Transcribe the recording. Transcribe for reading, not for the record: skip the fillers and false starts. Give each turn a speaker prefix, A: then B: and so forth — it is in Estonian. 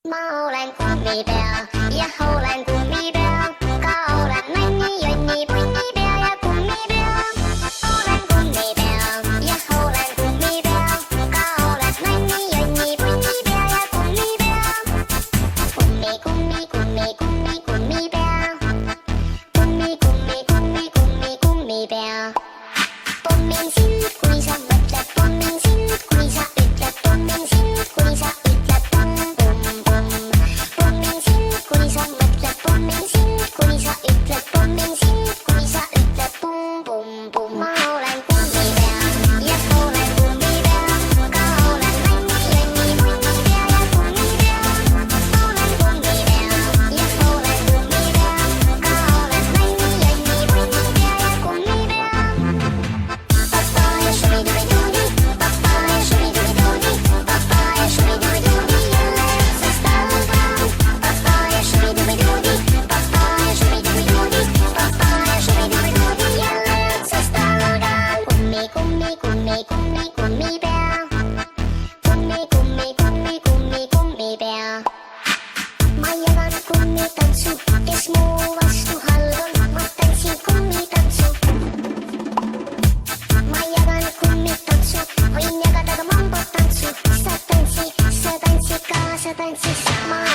A: Ma olen kummipea ja olen kummipea, ka olen nänni, jonni, punnipea ja kummipea. Olen kummipea ja olen kummipea, ka olen nänni, jonni, punnipea ja kummipea. Kummi, kummi, kummi, kummi, kummipea. Kummi, kummi, kummi, kummi, kummipea. Pommin sind, kui sa mõtled, pommin sind, kui sa ütled, pommin sind, kui sa ütled pomm, pomm, pomm. Pommin sind, kui sa mõtled, pommin sind, kui sa ütled, pommin sind, kui sa ütled pomm, pomm, pomm. Ma olen kummipea ja olen kummipea, ka olen nänni, jonni, punnipea ja kummipea. Olen kummipea ja olen kummipea, ka olen nänni, jonni, punnipea ja kummipea. Papaya shubidubidoodi, papaya shubidubidoodi, papaya shubidubidoodi, jälle otsast algav. Papaya shubidubidoodi, papaya shubidubidoodi, papaya shubidubidoodi, jälle otsast algav. Kummi, kummi, kummi, kummi, kummipea. Kummi, kummi, kummi, kummi, kummipea. Ma jagan kummitantsu, kes mu vastu halb on, ma tantsin kummitantsu. Ma jagan kummitantsu, võin jagada ka mambotantsu. Sa tantsid kaasa, tantsid sama.